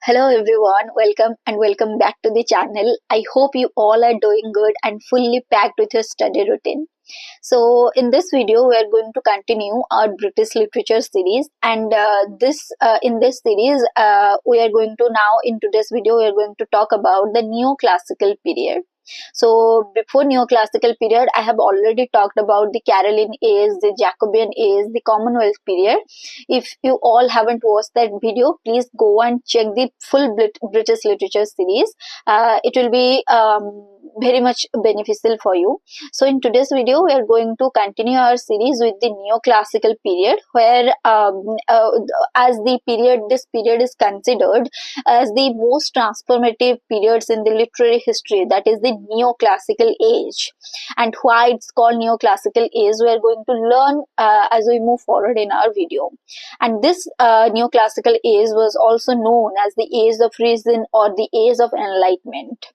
Hello everyone, welcome back to the channel. I hope you all are doing good and fully packed with your study routine. So in this video we are going to continue our British literature series, and in this series we are going to now in today's video we are going to talk about the neoclassical period. So before neoclassical period, I have already talked about the Caroline age, the Jacobean age, the Commonwealth period. If you all haven't watched that video, please go and check the full British literature series. It will be very much beneficial for you. So in today's video, we are going to continue our series with the neoclassical period, where this period is considered as the most transformative periods in the literary history, that is the neoclassical age. And why it's called neoclassical age, we are going to learn as we move forward in our video. And this neoclassical age was also known as the age of reason or the age of enlightenment.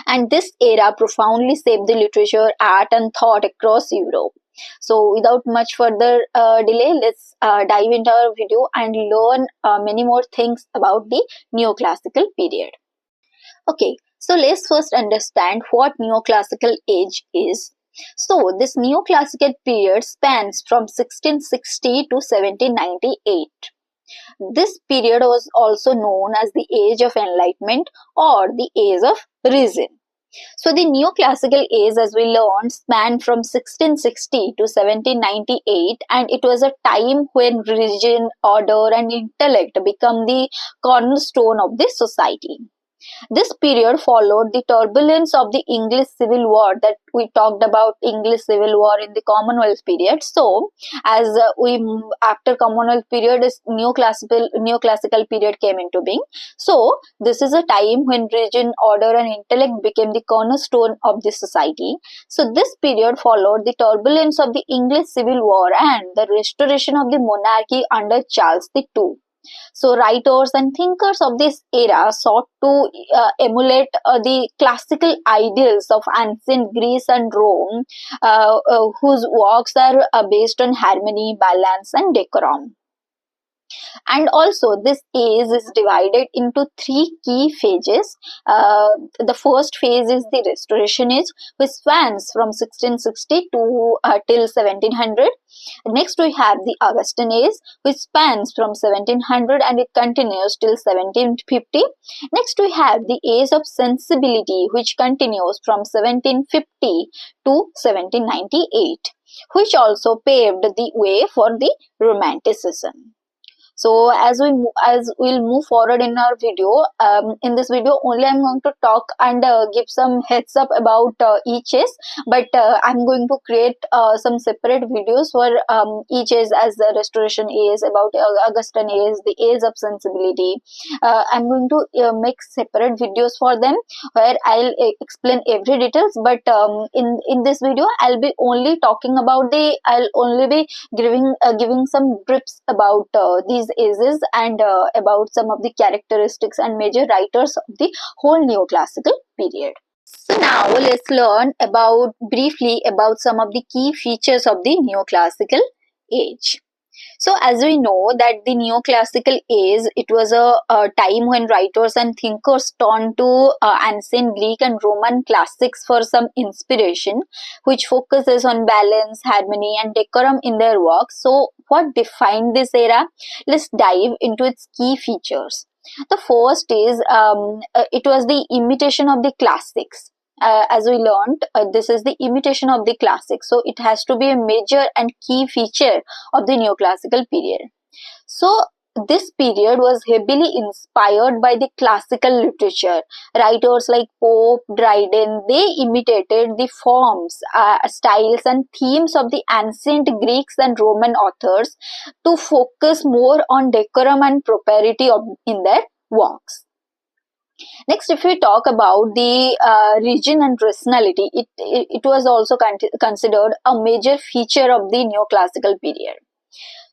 And this era profoundly shaped the literature, art and thought across Europe. So without much further delay, let's dive into our video and learn many more things about the neoclassical period. Okay, so let's first understand what neoclassical age is. So this neoclassical period spans from 1660 to 1798. This period was also known as the Age of Enlightenment or the Age of Reason. So the neoclassical age, as we learned, spanned from 1660 to 1798, and it was a time when religion, order and intellect became the cornerstone of the society. This period followed the turbulence of the English Civil War, that we talked about English Civil War in the Commonwealth period. So, after Commonwealth period, is neoclassical period came into being. So, this is a time when religion, order, and intellect became the cornerstone of the society. So, this period followed the turbulence of the English Civil War and the restoration of the monarchy under Charles II. So writers and thinkers of this era sought to emulate the classical ideals of ancient Greece and Rome, whose works are based on harmony, balance and decorum. And also this age is divided into three key phases. The first phase is the Restoration age, which spans from 1660 to till 1700. Next we have the Augustan age, which spans from 1700 and it continues till 1750. Next we have the Age of Sensibility, which continues from 1750 to 1798, which also paved the way for the Romanticism. So as we'll move forward in our video, in this video only I'm going to talk and give some heads up about each age, but I'm going to create some separate videos for each age, as the Restoration age, about Augustan age, the Age of Sensibility. I'm going to make separate videos for them where I'll explain every details, but in this video I'll be only talking about I'll only be giving some briefs about these ages and about some of the characteristics and major writers of the whole neoclassical period. So now let's learn briefly about some of the key features of the neoclassical age. So as we know that the neoclassical age, it was a time when writers and thinkers turned to ancient Greek and Roman classics for some inspiration, which focuses on balance, harmony and decorum in their works. So what defined this era? Let's dive into its key features. The first is it was the imitation of the classics. As we learned, this is the imitation of the classics. So it has to be a major and key feature of the neoclassical period. So this period was heavily inspired by the classical literature. Writers like Pope, Dryden, they imitated the forms, styles and themes of the ancient Greeks and Roman authors to focus more on decorum and propriety in their works. Next, if we talk about the region and rationality, it was also considered a major feature of the neoclassical period.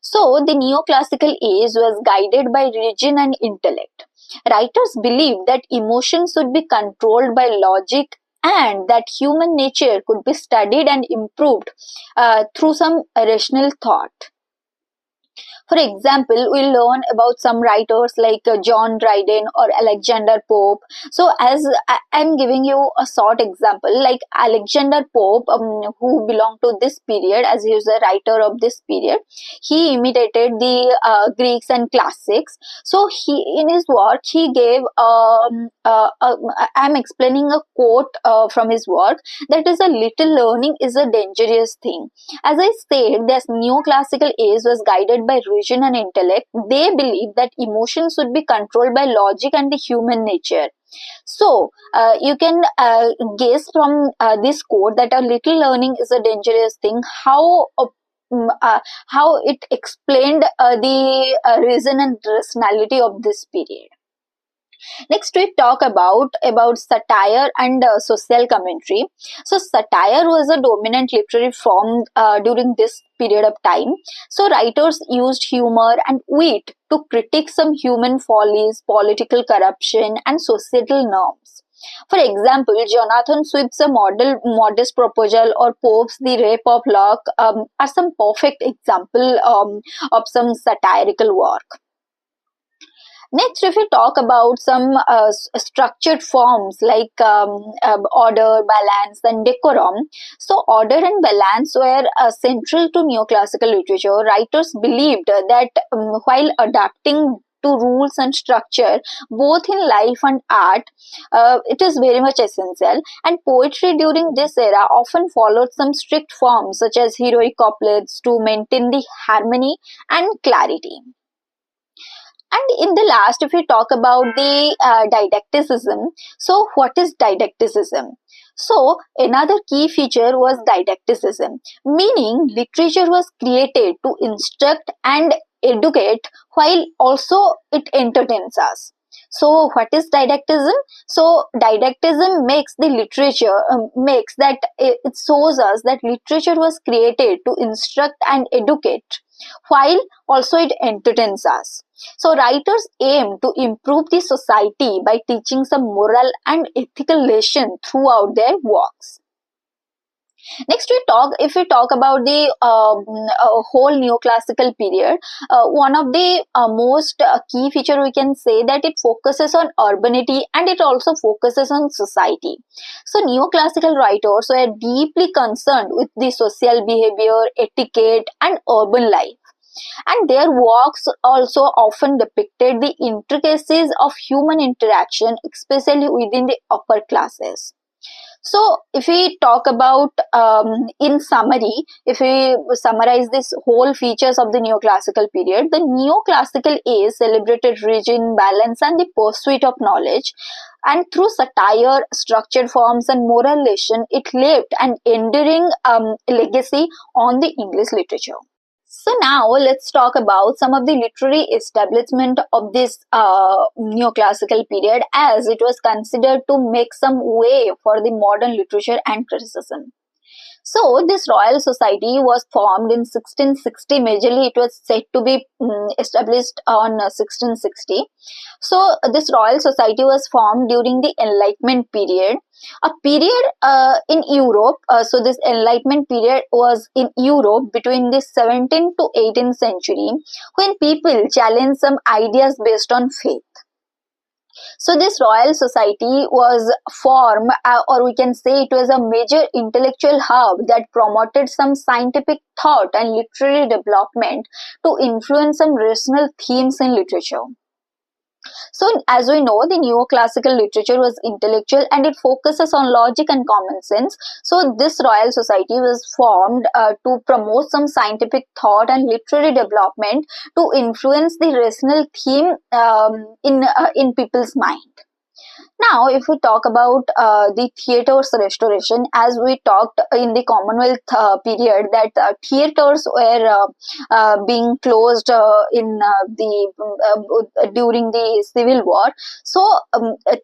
So, the neoclassical age was guided by religion and intellect. Writers believed that emotions should be controlled by logic and that human nature could be studied and improved through some rational thought. For example, we learn about some writers like John Dryden or Alexander Pope. So as I'm giving you a short example, like Alexander Pope, who belonged to this period, as he was a writer of this period, he imitated the Greeks and classics. So he, in his work, he gave, I'm explaining a quote from his work, that is, a little learning is a dangerous thing. As I said, this neoclassical age was guided by reason and intellect. They believed that emotions should be controlled by logic and the human nature. So, you can guess from this quote that a little learning is a dangerous thing, how it explained the reason and rationality of this period. Next, we talk about satire and social commentary. So, satire was a dominant literary form during this period of time. So, writers used humor and wit to critique some human follies, political corruption, and societal norms. For example, Jonathan Swift's A Modest Proposal or Pope's The Rape of Locke are some perfect example of some satirical work. Next, if we talk about some structured forms like order, balance, and decorum. So, order and balance were central to neoclassical literature. Writers believed that while adapting to rules and structure, both in life and art, it is very much essential. And poetry during this era often followed some strict forms such as heroic couplets to maintain the harmony and clarity. And in the last, if we talk about the didacticism, so what is didacticism? So another key feature was didacticism, meaning literature was created to instruct and educate while also it entertains us. So what is didactism? So didactism makes the literature, makes that it shows us that literature was created to instruct and educate while also it entertains us. So writers aim to improve the society by teaching some moral and ethical lesson throughout their works. Next, if we talk about the whole neoclassical period, one of the most key feature we can say that it focuses on urbanity and it also focuses on society. So neoclassical writers were deeply concerned with the social behavior, etiquette, and urban life. And their works also often depicted the intricacies of human interaction, especially within the upper classes. So, if we talk about, in summary, if we summarize this whole features of the neoclassical period, the neoclassical age celebrated reason, balance, and the pursuit of knowledge. And through satire, structured forms, and moral lesson, it left an enduring legacy on the English literature. So now let's talk about some of the literary establishment of this neoclassical period, as it was considered to make some way for the modern literature and criticism. So this Royal Society was formed in 1660. Majorly, it was said to be established on 1660. So this Royal Society was formed during the Enlightenment period, a period in Europe. So this Enlightenment period was in Europe between the 17th to 18th century, when people challenged some ideas based on faith. So this Royal Society was formed, or we can say it was a major intellectual hub that promoted some scientific thought and literary development to influence some rational themes in literature. So, as we know, the neoclassical literature was intellectual and it focuses on logic and common sense. So, this Royal Society was formed to promote some scientific thought and literary development to influence the rational theme in people's mind. Now, if we talk about the theatre's restoration, as we talked in the Commonwealth period, that theatres were being closed during the Civil War. So,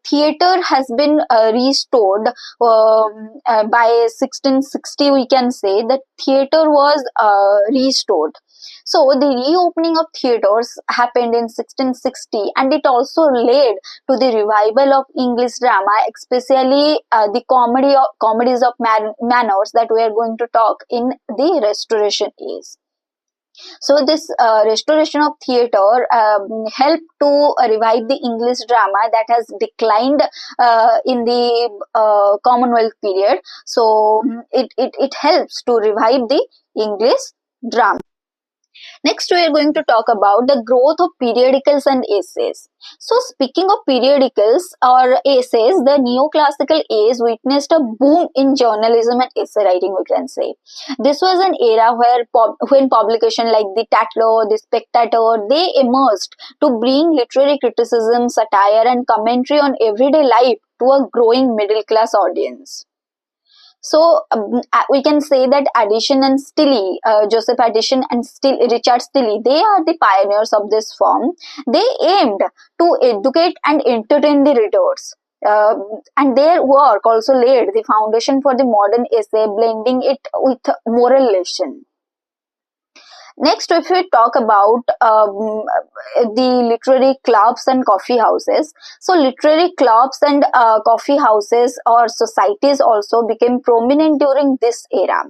theatre has been restored by 1660. We can say that theatre was restored. So the reopening of theatres happened in 1660, and it also led to the revival of English drama, especially the comedies of manners that we are going to talk in the Restoration age. So this restoration of theatre helped to revive the English drama that has declined in the Commonwealth period. So it helps to revive the English drama. Next, we are going to talk about the growth of periodicals and essays. So, speaking of periodicals or essays, the neoclassical age witnessed a boom in journalism and essay writing, we can say. This was an era where when publication like the Tatler, the Spectator, they emerged to bring literary criticism, satire, and commentary on everyday life to a growing middle class audience. So we can say that Addison and Stilley, Joseph Addison and Richard Stilley, they are the pioneers of this form. They aimed to educate and entertain the readers. And their work also laid the foundation for the modern essay, blending it with moral lesson. Next, if we talk about the literary clubs and coffee houses, so literary clubs and coffee houses or societies also became prominent during this era.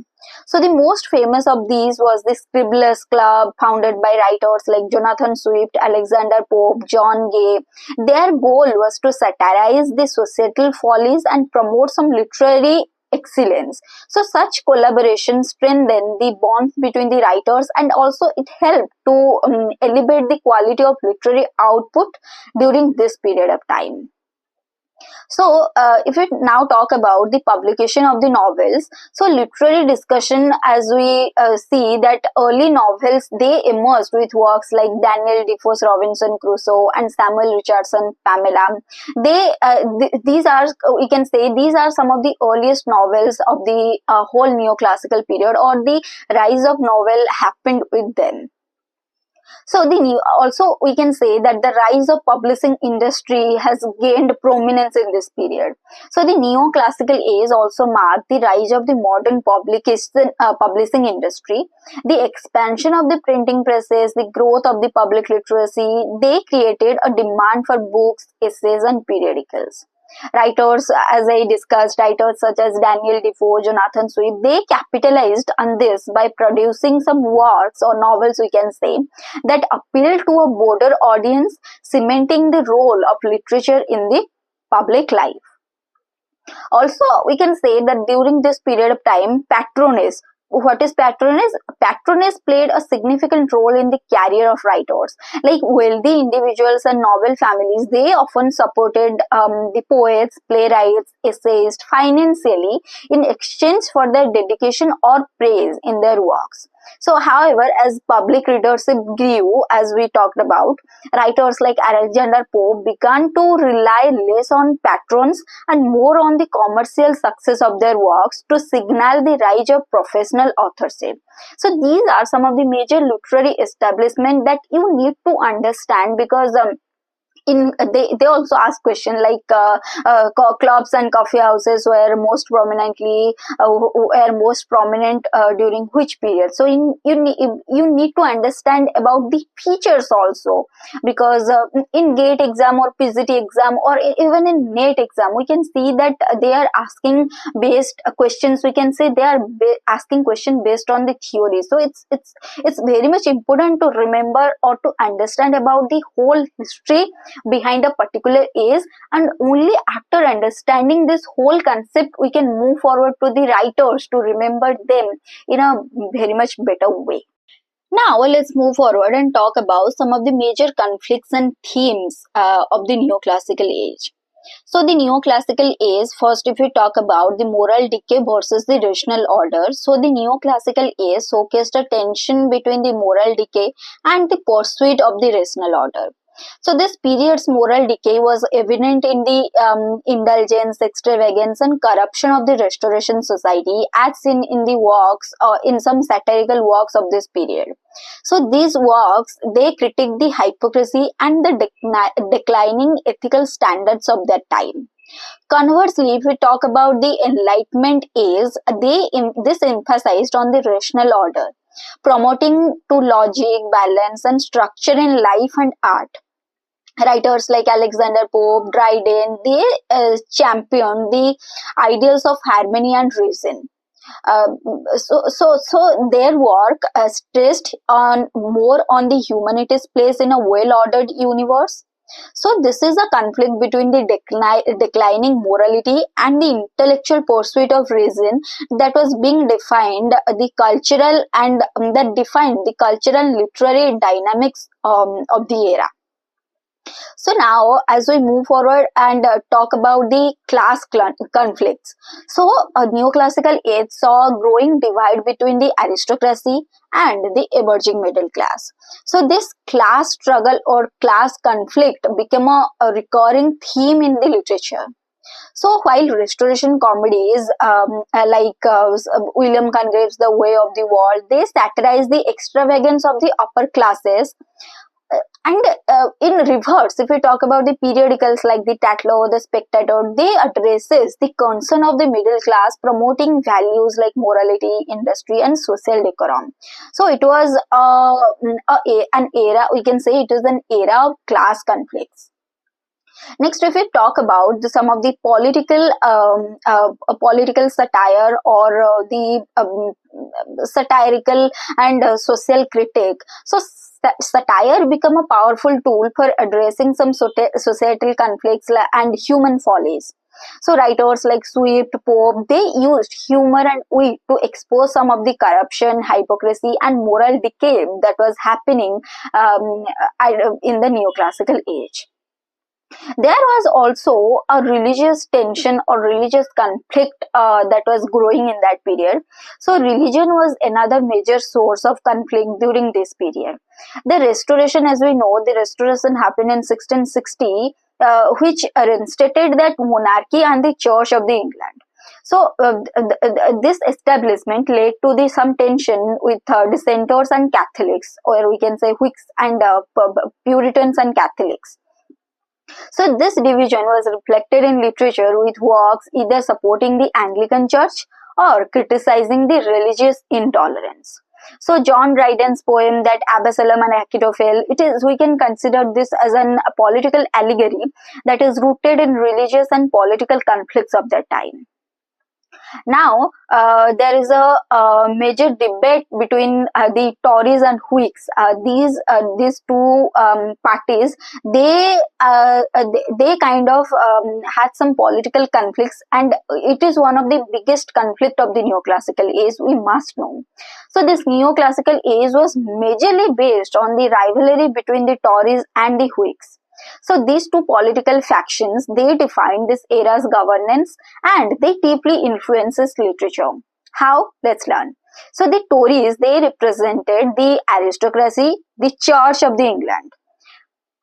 So the most famous of these was the Scriblerus Club, founded by writers like Jonathan Swift, Alexander Pope, John Gay. Their goal was to satirize the societal follies and promote some literary excellence. So such collaboration strengthened the bonds between the writers, and also it helped to elevate the quality of literary output during this period of time. So, if we now talk about the publication of the novels, so literary discussion, as we see that early novels, they emerged with works like Daniel Defoe's Robinson Crusoe and Samuel Richardson Pamela. These are, we can say, these are some of the earliest novels of the whole neoclassical period, or the rise of novel happened with them. So also we can say that the rise of publishing industry has gained prominence in this period. So the neoclassical age also marked the rise of the modern publishing industry, the expansion of the printing presses, the growth of the public literacy. They created a demand for books, essays, and periodicals. Writers, as I discussed, writers such as Daniel Defoe, Jonathan Swift, they capitalized on this by producing some works or novels, we can say, that appeal to a broader audience, cementing the role of literature in the public life. Also, we can say that during this period of time, patronage. What is patronage? Patronage played a significant role in the career of writers. Like wealthy individuals and noble families, they often supported the poets, playwrights, essayists financially in exchange for their dedication or praise in their works. So, however, as public readership grew, as we talked about, writers like Alexander Pope began to rely less on patrons and more on the commercial success of their works to signal the rise of professional authorship. So, these are some of the major literary establishments that you need to understand, because they also ask question like clubs and coffee houses were most prominent during which period. So you need to understand about the features also, because in GATE exam or PGT exam or even in NET exam, we can see that they are asking based questions. We can say they are asking question based on the theory. So it's very much important to remember or to understand about the whole history behind a particular age, and only after understanding this whole concept we can move forward to the writers to remember them in a very much better way. Now let's move forward and talk about some of the major conflicts and themes of the neoclassical age. So the neoclassical age, first if we talk about the moral decay versus the rational order, so the neoclassical age showcased a tension between the moral decay and the pursuit of the rational order. So this period's moral decay was evident in the indulgence, extravagance, and corruption of the Restoration Society, as seen in the works or in some satirical works of this period. So these works, they critique the hypocrisy and the declining ethical standards of that time. Conversely, if we talk about the Enlightenment age, this emphasized on the rational order, promoting to logic, balance, and structure in life and art. Writers like Alexander Pope, Dryden, they championed the ideals of harmony and reason. So their work stressed on more on the humanity's place in a well-ordered universe. So this is a conflict between the declining morality and the intellectual pursuit of reason that was being defined the cultural and that defined the cultural and literary dynamics of the era. So now, as we move forward and talk about the class conflicts, so a neoclassical age saw a growing divide between the aristocracy and the emerging middle class. So this class struggle or class conflict became a recurring theme in the literature. So while restoration comedies William Congreve's The Way of the World, they satirize the extravagance of the upper classes, and in reverse, if we talk about the periodicals like the Tatler, the Spectator, they addresses the concern of the middle class, promoting values like morality, industry, and social decorum. So it was an era, we can say it is an era of class conflicts. Next, if we talk about some of the political satire or the satirical and social critique, so satire become a powerful tool for addressing some societal conflicts and human follies. So writers like Swift, Pope, they used humor and wit to expose some of the corruption, hypocrisy, and moral decay that was happening in the neoclassical age. There was also a religious tension or religious conflict that was growing in that period. So religion was another major source of conflict during this period. The restoration, as we know, the restoration happened in 1660, which reinstated that monarchy and the church of the England. So this establishment led to some tension with dissenters and Catholics, or we can say Whigs and Puritans and Catholics. So this division was reflected in literature with works either supporting the Anglican Church or criticizing the religious intolerance. So John Dryden's poem that Absalom and Achitophel, we can consider this as a political allegory that is rooted in religious and political conflicts of that time. Now, there is a major debate between the Tories and Whigs. These two parties, they kind of had some political conflicts, and it is one of the biggest conflict of the neoclassical age, we must know. So this neoclassical age was majorly based on the rivalry between the Tories and the Whigs. So these two political factions, they defined this era's governance and they deeply influences literature. How? Let's learn. So the Tories, they represented the aristocracy, the church of the England,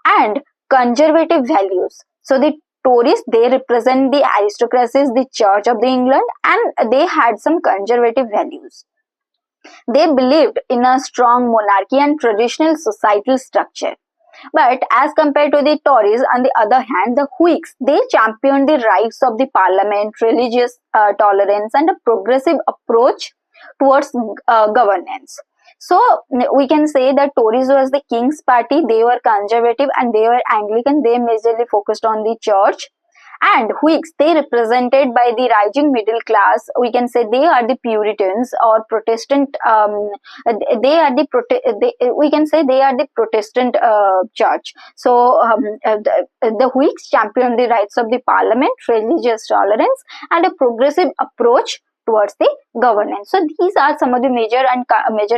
and conservative values. So the Tories, they represent the aristocracies, the church of the England, and they had some conservative values. They believed in a strong monarchy and traditional societal structure. But as compared to the Tories, on the other hand, the Whigs, they championed the rights of the parliament, religious tolerance, and a progressive approach towards governance. So we can say that Tories was the King's party, they were conservative and they were Anglican, they majorly focused on the church. And Whigs, they represented by the rising middle class, we can say they are the Puritans or Protestant, we can say they are the Protestant church. So the Whigs championed the rights of the parliament, religious tolerance, and a progressive approach towards the governance. So these are some of the major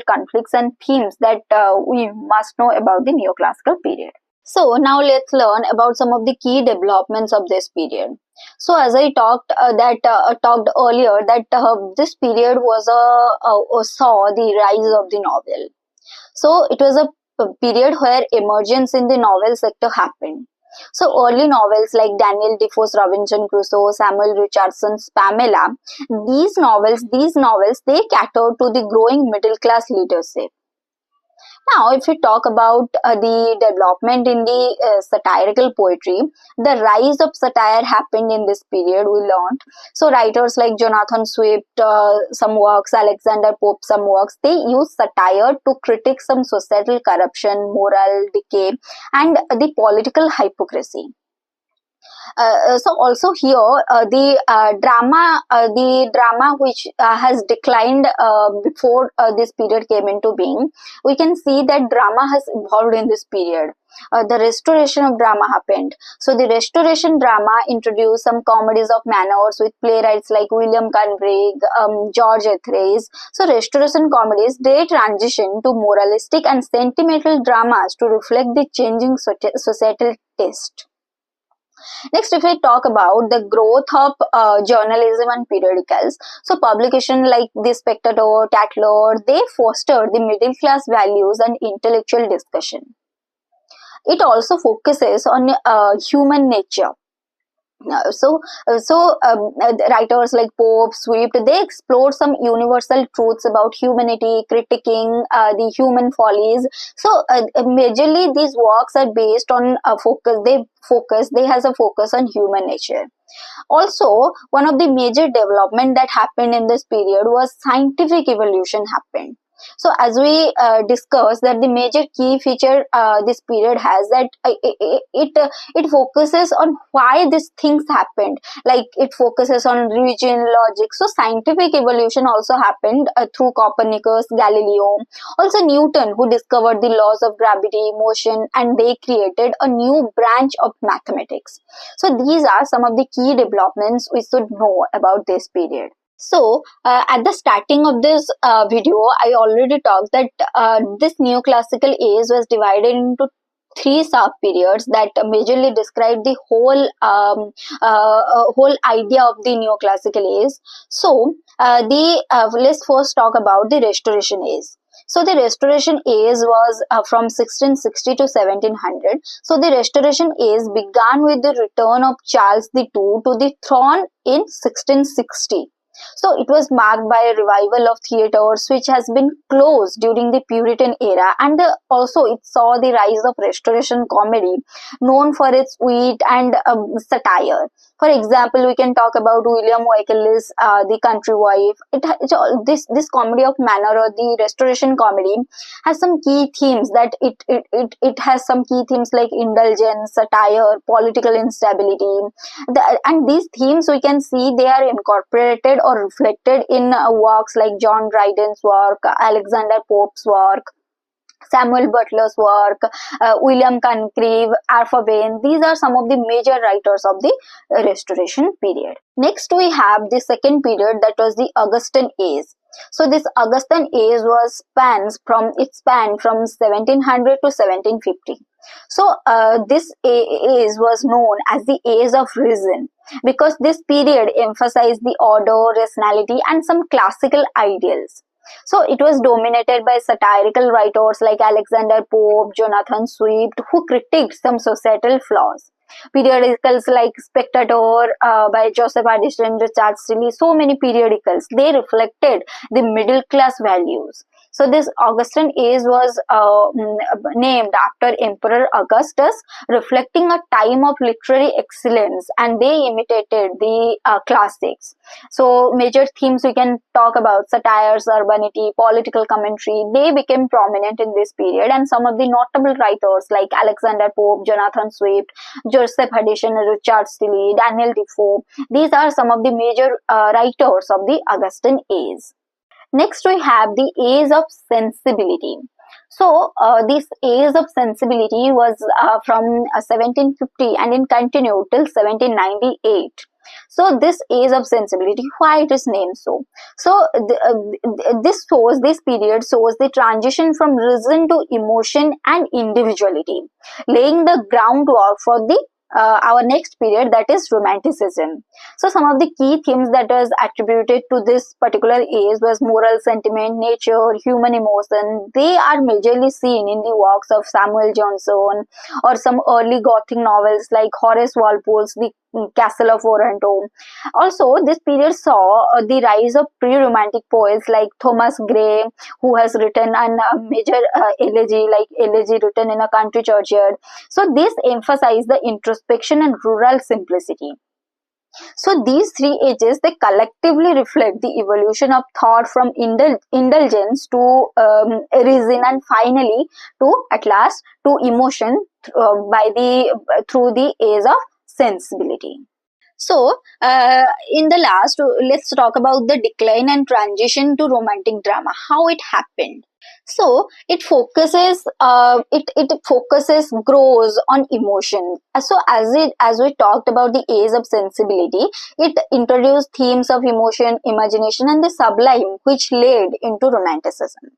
conflicts and themes that we must know about the neoclassical period. So now let's learn about some of the key developments of this period. So as I talked earlier, that this period was saw the rise of the novel. So it was a period where emergence in the novel sector happened. So early novels like Daniel Defoe's Robinson Crusoe, Samuel Richardson's Pamela, these novels, they catered to the growing middle class leadership. Now, if we talk about the development in the satirical poetry, the rise of satire happened in this period, we learned. So, writers like Jonathan Swift, some works, Alexander Pope, some works, they use satire to critique some societal corruption, moral decay, and the political hypocrisy. So also here the drama which has declined before this period came into being, we can see that drama has evolved in this period. The restoration of drama happened. So the restoration drama introduced some comedies of manners with playwrights like William Conrad, George Etheridge. So restoration comedies, they transition to moralistic and sentimental dramas to reflect the changing societal taste. Next, if I talk about the growth of journalism and periodicals, so publication like The Spectator, Tatler, they fostered the middle class values and intellectual discussion. It also focuses on human nature. Writers like Pope, Swift, they explored some universal truths about humanity, critiquing the human follies. So majorly these works are based on they has a focus on human nature. Also, one of the major development that happened in this period was scientific evolution happened. So as we discussed that the major key feature this period has that it focuses on why these things happened, like it focuses on religion, logic. So scientific evolution also happened through Copernicus, Galileo, also Newton, who discovered the laws of gravity, motion, and they created a new branch of mathematics. So these are some of the key developments we should know about this period. So, at the starting of this video, I already talked that this neoclassical age was divided into three sub-periods that majorly describe the whole idea of the neoclassical age. So, let's first talk about the Restoration age. So the Restoration age was from 1660 to 1700. So the Restoration age began with the return of Charles II to the throne in 1660. So it was marked by a revival of theatres which has been closed during the Puritan era, and also it saw the rise of Restoration comedy, known for its wit and satire. For example, we can talk about William Wycherley's The Country Wife. This comedy of manner, or the Restoration comedy, has some key themes that it has some key themes like indulgence, satire, political instability, and these themes we can see they are incorporated or reflected in works like John Dryden's work, Alexander Pope's work, Samuel Butler's work, William Congreve, Arthur Bain. These are some of the major writers of the Restoration period. Next, we have the second period, that was the Augustan age. So this Augustan age spanned from 1700 to 1750. So this age was known as the age of reason, because this period emphasized the order, rationality, and some classical ideals. So it was dominated by satirical writers like Alexander Pope, Jonathan Swift, who critiqued some societal flaws. Periodicals like Spectator by Joseph Addison, Richard Steele, so many periodicals, they reflected the middle class values. So this Augustan age was named after Emperor Augustus, reflecting a time of literary excellence, and they imitated the classics. So major themes we can talk about: satires, urbanity, political commentary. They became prominent in this period, and some of the notable writers like Alexander Pope, Jonathan Swift, Joseph Addison, Richard Steele, Daniel Defoe. These are some of the major writers of the Augustan age. Next, we have the age of sensibility. So, this age of sensibility was from 1750 and it continued till 1798. So, this age of sensibility, why it is named so? So, this period shows the transition from reason to emotion and individuality, laying the groundwork for the our next period, that is Romanticism. So some of the key themes that was attributed to this particular age was moral sentiment, nature, human emotion. They are majorly seen in the works of Samuel Johnson or some early Gothic novels like Horace Walpole's The Castle of Otranto. Also, this period saw the rise of pre-romantic poets like Thomas Gray, who has written a major elegy written in a country churchyard. So this emphasized the introspection and rural simplicity. So these three ages, they collectively reflect the evolution of thought from indulgence to reason, and finally to at last to emotion through the age of sensibility. So, in the last, let's talk about the decline and transition to romantic drama, how it happened. So, it focuses, grows on emotion. So, as we talked about the age of sensibility, it introduced themes of emotion, imagination, and the sublime, which led into romanticism.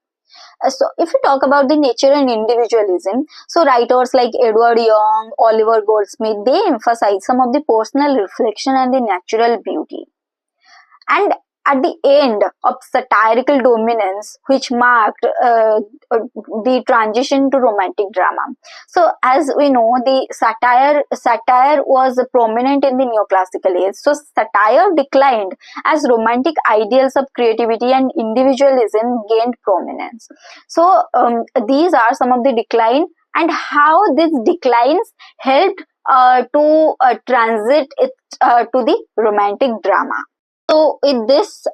So if you talk about the nature and individualism, so writers like Edward Young, Oliver Goldsmith, they emphasize some of the personal reflection and the natural beauty. And at the end of satirical dominance, which marked the transition to romantic drama. So, as we know, the satire was prominent in the neoclassical age. So, satire declined as romantic ideals of creativity and individualism gained prominence. So, these are some of the decline and how these declines helped to transit it to the romantic drama. So, with this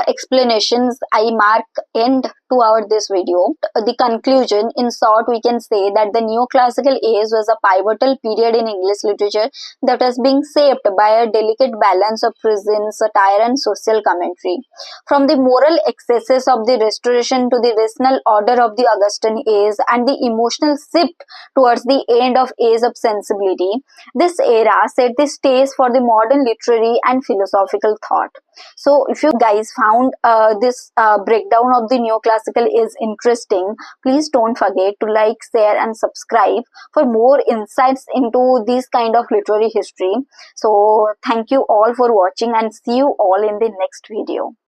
explanations, I mark end to our this video. The conclusion, in short, we can say that the neoclassical age was a pivotal period in English literature that was being shaped by a delicate balance of prison, satire, and social commentary. From the moral excesses of the Restoration to the rational order of the Augustan age and the emotional shift towards the end of Age of Sensibility, this era set the stage for the modern literary and philosophical thought. So, if you guys found this breakdown of the neoclassical is interesting, please don't forget to like, share, and subscribe for more insights into this kind of literary history. So, thank you all for watching and see you all in the next video.